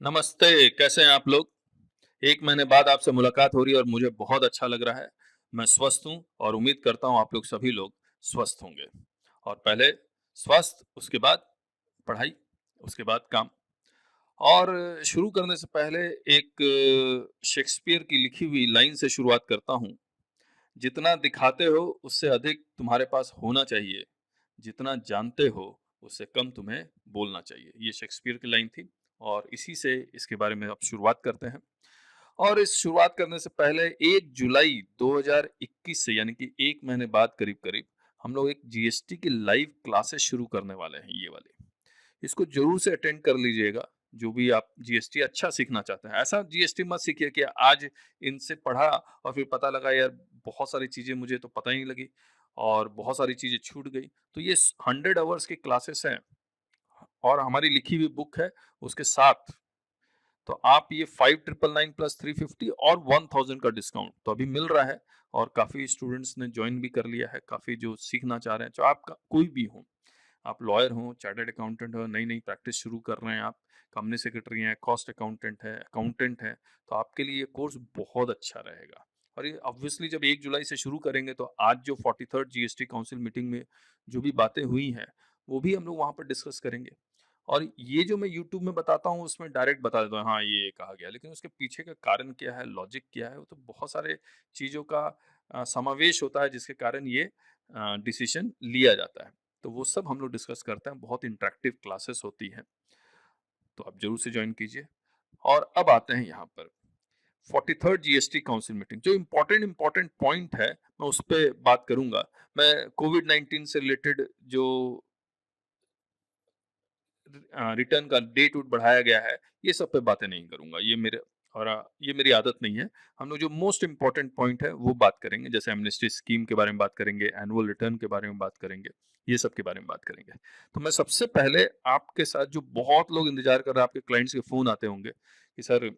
नमस्ते, कैसे हैं आप लोग? 1 महीने बाद आपसे मुलाकात हो रही है और मुझे बहुत अच्छा लग रहा है। मैं स्वस्थ हूँ और उम्मीद करता हूँ आप लोग सभी लोग स्वस्थ होंगे। और पहले स्वास्थ्य, उसके बाद पढ़ाई, उसके बाद काम। और शुरू करने से पहले एक शेक्सपियर की लिखी हुई लाइन से शुरुआत करता हूँ। जितना दिखाते हो उससे अधिक तुम्हारे पास होना चाहिए। जितना जानते हो उससे कम तुम्हें बोलना चाहिए। ये शेक्सपियर की लाइन थी और इसी से इसके बारे में अब शुरुआत करते हैं। और इस शुरुआत करने से पहले 1 जुलाई 2021 से यानी कि 1 महीने बाद करीब-करीब हम लोग एक जीएसटी की लाइव क्लासेस शुरू करने वाले हैं ये वाली। इसको ज़रूर से अटेंड कर लीजिएगा, जो भी आप जीएसटी अच्छा सीखना चाहते हैं। ऐसा जीएसटी मत सीखिए कि आज इनसे पढ़ा और फिर पता लगा यार बहुत सारी चीज़ें मुझे तो पता ही नहीं लगी और बहुत सारी चीज़ें छूट गई। तो ये 100 आवर्स की क्लासेस हैं और हमारी लिखी हुई बुक है उसके साथ। तो आप ये 5999 प्लस 350 और 1000 का डिस्काउंट तो अभी मिल रहा है और काफ़ी स्टूडेंट्स ने जॉइन भी कर लिया है, काफ़ी जो सीखना चाह रहे हैं, जो आपका कोई भी हो। आप लॉयर हो, चार्टर्ड अकाउंटेंट हो, नई-नई प्रैक्टिस शुरू कर रहे हैं आप, कंपनी सेक्रेटरी हैं, कॉस्ट अकाउंटेंट हैं, तो आपके लिए ये कोर्स बहुत अच्छा रहेगा। और ये ऑब्वियसली जब 1 जुलाई से शुरू करेंगे तो आज जो 43rd जीएसटी काउंसिल मीटिंग में जो भी बातें हुई हैं, वो भी हम लोग वहाँ पर डिस्कस करेंगे। और ये जो मैं यूट्यूब में बताता हूँ उसमें डायरेक्ट बता देता हूँ, हाँ, ये कहा गया, लेकिन उसके पीछे का कारण क्या है, लॉजिक क्या है, वो तो बहुत सारे चीज़ों का समावेश होता है जिसके कारण ये डिसीजन लिया जाता है। तो वो सब हम लोग डिस्कस करते हैं, बहुत इंटरेक्टिव क्लासेस होती हैं, तो आप ज़रूर से जॉइन कीजिए। और अब आते हैं यहाँ पर 43rd जीएसटी काउंसिल मीटिंग, जो इम्पोर्टेंट इम्पोर्टेंट पॉइंट है, मैं उस पे बात करूँगा। मैं कोविड-19 से रिलेटेड जो रिटर्न का डेट वेट बढ़ाया गया है, ये सब पे बातें नहीं करूँगा। ये मेरी आदत नहीं है। हम लोग जो मोस्ट इम्पोर्टेंट पॉइंट है, वो बात करेंगे। जैसे एमनेस्टी स्कीम के बारे में बात करेंगे, एनुअल रिटर्न के बारे में बात करेंगे, ये सब के बारे में बात करेंगे। तो मैं सबसे पहले आपके साथ जो बहुत लोग इंतज़ार कर रहे हैं, आपके क्लाइंट्स के फ़ोन आते होंगे कि सर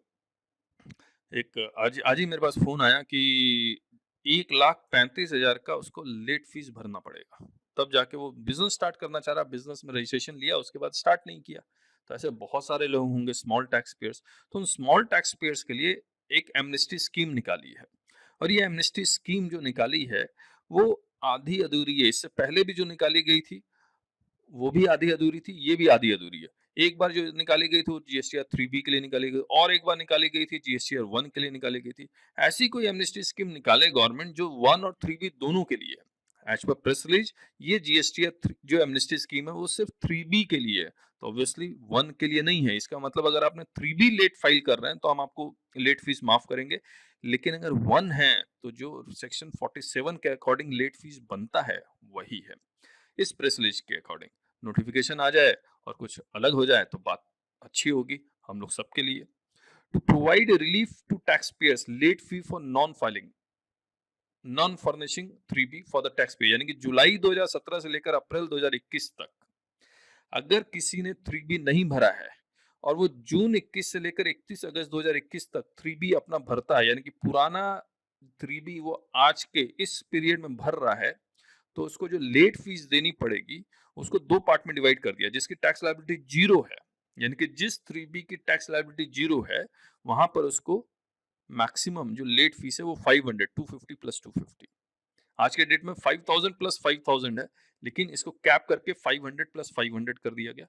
एक आज आज ही मेरे पास फ़ोन आया कि 1,35,000 का उसको लेट फ़ीस भरना पड़ेगा। तब जाके वो बिज़नेस स्टार्ट करना चाह रहा है, बिज़नेस में रजिस्ट्रेशन लिया, उसके बाद स्टार्ट नहीं किया। तो ऐसे बहुत सारे लोग होंगे स्मॉल टैक्स पेयर्स। तो उन स्मॉल टैक्स पेयर्स के लिए एक एमनेस्टी स्कीम निकाली है और ये एमनेस्टी स्कीम जो निकाली है, वो आधी-अधूरी है। इससे पहले भी जो निकाली गई थी वो भी आधी-अधूरी थी, ये भी आधी-अधूरी है। एक बार जो निकाली गई थी वो जीएसटीआर 3B के लिए निकाली गई और एक बार निकाली गई थी जीएसटीआर 1 के लिए निकाली गई थी। ऐसी कोई एमनेस्टी स्कीम निकाले गवर्नमेंट जो 1 और 3B दोनों के लिए है। एज़ पर प्रेस रिलीज ये जीएसटीआर जो एमनेस्टी स्कीम है वो सिर्फ 3B के लिए है। तो ऑब्वियसली 1 के लिए नहीं है। इसका मतलब अगर आपने 3B लेट फाइल कर रहे हैं तो हम आपको लेट फीस माफ करेंगे। लेकिन अगर 1 है तो जो सेक्शन 47 के अकॉर्डिंग लेट फीस बनता है वही है। इस प्रेस रिलीज के अकॉर्डिंग नोटिफिकेशन आ जाए और कुछ अलग हो जाए तो बात अच्छी होगी हम लोग सबके लिए। To provide relief to tax payers late fee for non filing non furnishing 3B for the tax payer, यानी कि जुलाई 2017 से लेकर अप्रैल 2021 तक अगर किसी ने 3B नहीं भरा है और वो जून 21 से लेकर 31 अगस्त 2021 तक 3B अपना भरता है, यानी कि पुराना 3B वो आज के इस पीरियड में भर रहा है, तो उसको जो लेट फीस देनी पड़ेगी उसको दो पार्ट में डिवाइड कर दिया। जिसकी टैक्स लायबिलिटी जीरो है, यानी कि जिस 3B की टैक्स लायबिलिटी जीरो है वहां पर उसको मैक्सिमम जो लेट फीस है वो 500 250 प्लस 250। आज के डेट में 5000 प्लस 5000 है, लेकिन इसको कैप करके 500 प्लस 500 कर दिया गया।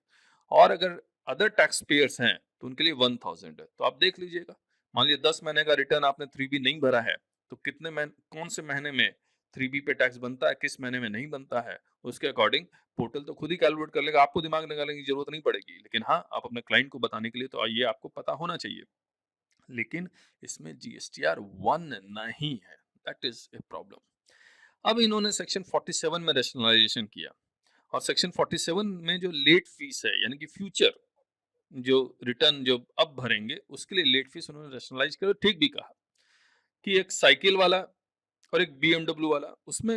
और अगर अदर टैक्स पेयर्स हैं तो उनके लिए 1000 है। तो आप देख लीजिएगा, मान लीजिए 10 महीने का रिटर्न आपने 3B नहीं भरा है, तो कितने महीने, कौन से महीने में 3B पे टैक्स बनता है, किस महीने में नहीं बनता है, उसके अकॉर्डिंग पोर्टल तो खुद ही कैलकुलेट कर लेगा, आपको दिमाग लगाने की जरूरत नहीं पड़ेगी। लेकिन हाँ, आप अपने क्लाइंट को बताने के लिए तो ये आपको पता होना चाहिए। लेकिन इसमें जीएसटीआर 1 नहीं है, दैट इज ए प्रॉब्लम। अब इन्होंने सेक्शन 47 में रैशनलाइजेशन किया और सेक्शन 47 में जो लेट फीस है, यानी कि फ्यूचर जो रिटर्न जो अब भरेंगे उसके लिए लेट फीस उन्होंने रैशनलाइज कर ठीक भी कहा कि एक साइकिल वाला और एक बीएमडब्ल्यू वाला, उसमें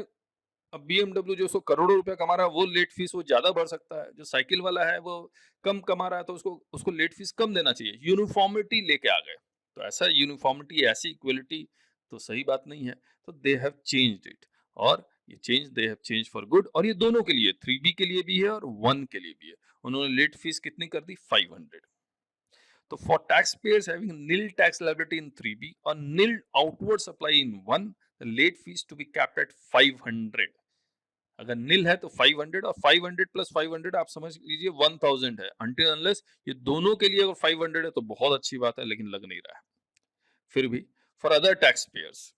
अब बीएमडब्ल्यू जो सौ करोड़ों रुपया कमा रहा है वो लेट फीस वो ज्यादा भर सकता है, जो साइकिल वाला है वो कम कमा रहा है तो उसको उसको लेट फीस कम देना चाहिए। यूनिफॉर्मिटी लेके आ गए। तो ऐसा यूनिफॉर्मिटी, ऐसी इक्वलिटी तो सही बात नहीं है। तो दे हैव चेंज्ड इट और ये change they have change for good, और ये दोनों के लिए 3B के लिए भी है और 1 के लिए भी है। उन्होंने लेट फीस कितनी कर दी, 500। तो for tax payers having nil tax liability in 3B और nil outward supply in 1, the late fee to be capped at 500। अगर नील है तो 500 और 500 प्लस 500 आप समझ लीजिए 1000 है। अनटिल अनलेस ये दोनों के लिए अगर 500 है तो बहुत अच्छी बात है, लेकिन लग नहीं रहा है। फिर भी for other tax payers,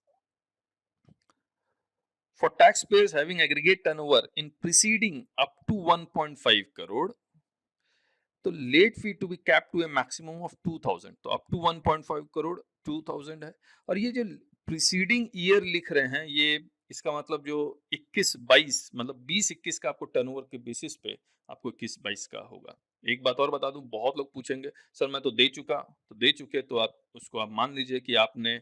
for taxpayers having aggregate turnover in preceding up to 1.5 crore, तो late fee to be cap to a maximum of 2000, तो अप टू 1.5 करोड़ 2000 है। और ये जो प्रीसीडिंग ईयर लिख रहे हैं, ये इसका मतलब जो 21-22 मतलब 20-21 का आपको टर्नओवर के बेसिस पे आपको 21-22 का होगा। एक बात और बता दूं, बहुत लोग पूछेंगे सर मैं तो दे चुका, तो दे चुके तो आप उसको आप मान लीजिए कि आपने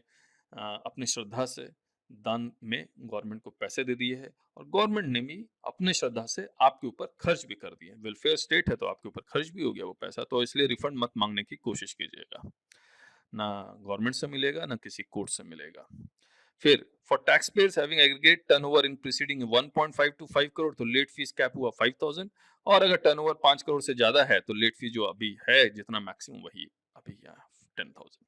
अपनी श्रद्धा से दान में गवर्नमेंट को पैसे दे दिए हैं और गवर्नमेंट ने भी अपने श्रद्धा से आपके ऊपर खर्च भी कर दिए। वेलफेयर स्टेट है तो आपके ऊपर खर्च भी हो गया वो पैसा, तो इसलिए रिफंड मत मांगने की कोशिश कीजिएगा। ना गवर्नमेंट से मिलेगा ना किसी कोर्ट से मिलेगा। फिर for tax payers having aggregate turnover in preceding 1.5 to 5 crore तो लेट फीस कैप हुआ 5000, और अगर टर्नओवर 5 करोड़ से ज्यादा है तो लेट फीस जो अभी है जितना मैक्सिमम वही अभी 10,000।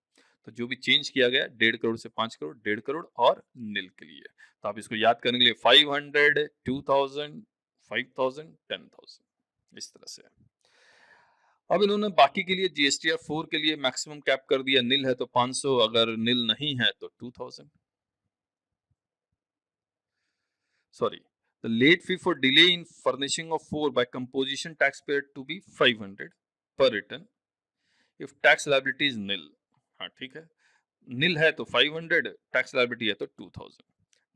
तो जो भी चेंज किया गया 1.5 करोड़ से 5 करोड़, 1.5 करोड़ और नील के लिए। तो आप इसको याद करने के लिए 500, 2000, 5000, 10,000 इस तरह से। अब इन्होंने बाकी के लिए जीएसटीआर 4 के लिए मैक्सिमम कैप कर दिया, नील है तो 500, अगर नील नहीं है तो 2000। Sorry, the late fee for delay in furnishing of 4 by composition taxpayer to be 500 per return if tax liability is nil। हाँ ठीक है, nil है तो 500, tax liability है तो 2000।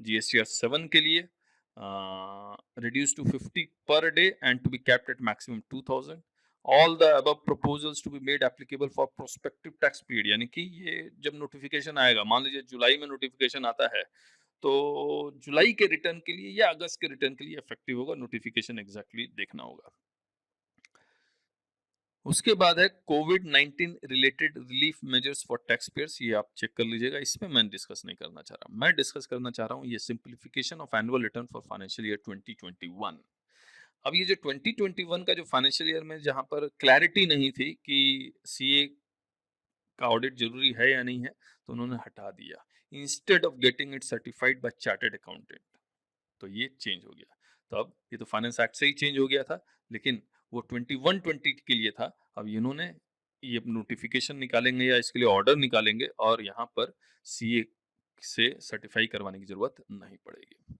GSTR 7 के लिए reduced to 50 per day and to be capped at maximum 2000। All the above proposals to be made applicable for prospective tax period, यानी कि ये जब नोटिफिकेशन आएगा, मान लीजिए जुलाई में नोटिफिकेशन आता है, तो जुलाई के रिटर्न के लिए या अगस्त के रिटर्न के लिए इफेक्टिव होगा। नोटिफिकेशन एग्जैक्टली देखना होगा। उसके बाद है COVID related relief measures for tax payers, ये आप चेक कर लीजिएगा, इसमें मैं डिस्कस नहीं करना चाह रहा। मैं डिस्कस करना चाह रहा हूँ ये simplification of annual return for financial year 2021। अब ये जो 2021 का जो फाइनेंशियल ईयर में जहां पर क्लैरिटी नहीं थी कि सीए का ऑडिट जरूरी है या नहीं है, तो उन्होंने हटा दिया। Instead of getting it certified by chartered accountant, तो ये चेंज हो गया। तो अब ये तो फाइनेंस एक्ट से ही चेंज हो गया था, लेकिन वो 21-20 के लिए था। अब इन्होंने ये नोटिफिकेशन निकालेंगे या इसके लिए ऑर्डर निकालेंगे और यहाँ पर सीए से सर्टिफाई करवाने की जरूरत नहीं पड़ेगी।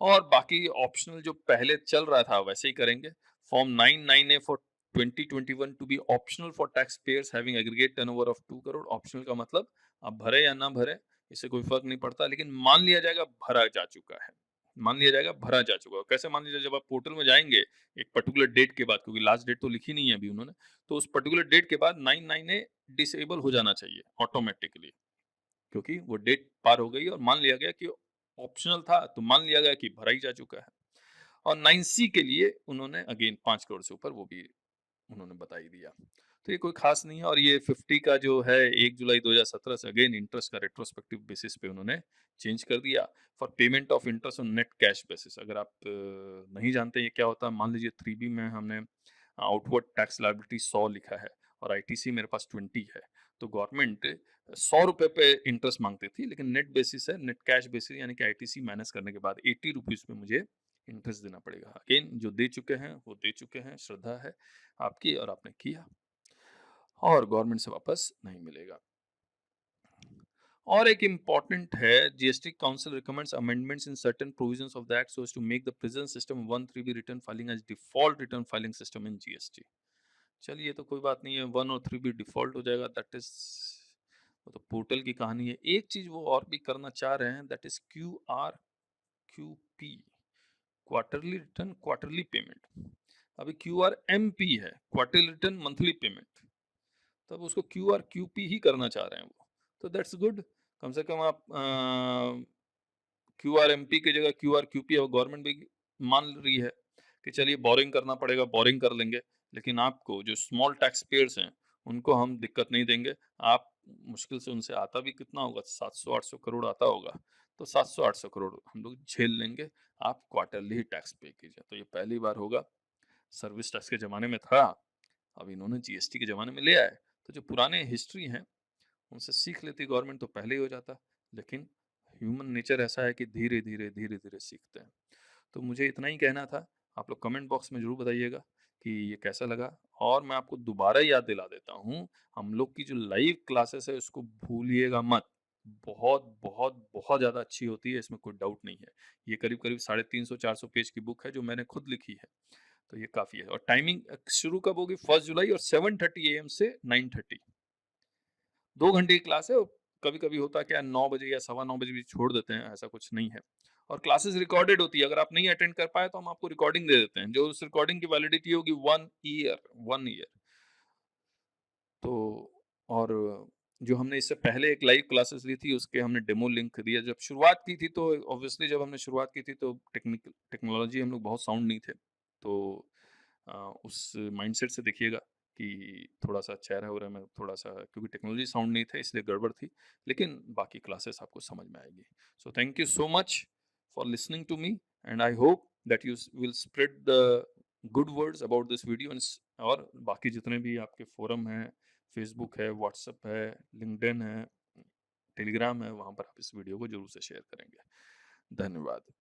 और बाकी ऑप्शनल जो पहले चल रहा था वैसे ही करेंगे। Form 99A for 2021 to be optional for tax payers having aggregate turnover of 2 crore. Optional का मतलब आप भरे या ना भरे, इससे कोई फर्क नहीं पड़ता, लेकिन मान लिया जाएगा भरा जा चुका है। मान लिया जाएगा भरा जा चुका है। कैसे मान लीजिए, जब आप पोर्टल में जाएंगे एक पर्टिकुलर डेट के बाद, क्योंकि लास्ट डेट तो लिखी नहीं है अभी उन्होंने, तो उस पर्टिकुलर डेट के बाद 99A डिसेबल हो जाना चाहिए ऑटोमेटिकली, क्योंकि वो डेट पार हो गई और मान लिया गया कि ऑप्शनल था, तो मान लिया गया कि भरा ही जा चुका है। और 9C के लिए उन्होंने अगेन 5 करोड़ से ऊपर वो भी उन्होंने बता ही दिया। तो ये कोई खास नहीं है। और ये 50 का जो है 1 जुलाई 2017 से अगेन इंटरेस्ट का रेट्रोस्पेक्टिव बेसिस पे उन्होंने चेंज कर दिया for payment of interest on net cash basis. अगर आप नहीं जानते ये क्या होता है, मान लीजिए 3B में हमने आउटवर्ड टैक्स लायबिलिटी 100 लिखा है और आईटीसी मेरे पास 20 है, तो गवर्नमेंट 100 रुपए पे इंटरेस्ट मांगती थी, लेकिन नेट बेसिस है, नेट कैश बेसिस, यानी कि आईटीसी माइनस करने के बाद 80 रुपीज पे मुझे इंटरेस्ट देना पड़ेगा। अगेन जो दे चुके हैं वो दे चुके हैं, श्रद्धा है आपकी और आपने किया, और गवर्नमेंट से वापस नहीं मिलेगा। और एक इम्पॉर्टेंट है, GST council recommends amendments in certain provisions of the act so as to make the present system 1-3B return filing as default return filing system in GST. चलिए तो कोई बात नहीं है, 1 और 3B डिफॉल्ट हो जाएगा, दैट इज वो तो पोर्टल की कहानी है। एक चीज वो और भी करना चाह रहे हैं, that is QRQP, quarterly return quarterly payment. अभी QRMP है, क्वार्टरली रिटर्न मंथली पेमेंट, तब उसको QRQP ही करना चाह रहे हैं वो, तो दैट्स गुड। कम से कम आप QRMP की जगह QRQP अब गवर्नमेंट भी मान रही है कि चलिए बोरिंग करना पड़ेगा, बोरिंग कर लेंगे, लेकिन आपको जो स्मॉल टैक्स पेयर्स हैं उनको हम दिक्कत नहीं देंगे। आप मुश्किल से उनसे आता भी कितना होगा, 700-800 करोड़ आता होगा, तो 700-800 करोड़ हम लोग झेल लेंगे, आप क्वार्टरली ही टैक्स पे कीजिए। तो ये पहली बार होगा, सर्विस टैक्स के जमाने में था, अब इन्होंने जीएसटी के जमाने में ले आए, तो जो पुराने हिस्ट्री हैं, उनसे सीख लेती गवर्नमेंट तो पहले ही हो जाता, लेकिन ह्यूमन नेचर ऐसा है कि धीरे-धीरे, धीरे-धीरे सीखते हैं। तो मुझे इतना ही कहना था, आप लोग कमेंट बॉक्स में ज़रूर बताइएगा कि ये कैसा लगा और मैं आपको दोबारा याद दिला देता हूँ, हम लोग की जो लाइव क्लासेस है उसको भूलिएगा मत। बहुत, बहुत, बहुत ज़्यादा अच्छी होती है, इसमें कोई डाउट नहीं है। ये करीब-करीब 350-400 पेज की बुक है जो मैंने खुद लिखी है, तो ये काफ़ी है और टाइमिंग शुरू कब होगी 1 जुलाई और 7:30 एएम से 9:30 2 घंटे की क्लास है और कभी-कभी होता क्या है 9 बजे या सवा 9 बजे भी छोड़ देते हैं, ऐसा कुछ नहीं है। और क्लासेस रिकॉर्डेड होती है, अगर आप नहीं अटेंड कर पाए तो हम आपको रिकॉर्डिंग दे देते हैं, जो उस रिकॉर्डिंग की वैलिडिटी होगी 1 ईयर 1 ईयर। तो और जो हमने इससे पहले एक लाइव क्लासेस ली थी, उसके हमने डेमो लिंक दिया। जब शुरुआत की थी तो ऑब्वियसली जब हमने शुरुआत की थी तो टेक्नोलॉजी हम लोग बहुत साउंड नहीं थे। तो उस माइंडसेट से देखिएगा कि थोड़ा-सा चेहरा-वेहरा में थोड़ा-सा क्योंकि टेक्नोलॉजी साउंड नहीं थे इसलिए गड़बड़ थी, लेकिन बाकी क्लासेस आपको समझ में आएगी। So thank you so much for listening to me and I hope that you will spread the good words about this video and और बाकी जितने भी आपके फोरम हैं, फेसबुक है, व्हाट्सएप है, लिंक्डइन है, टेलीग्राम है, वहाँ पर आप इस वीडियो को ज़रूर से शेयर करेंगे। धन्यवाद।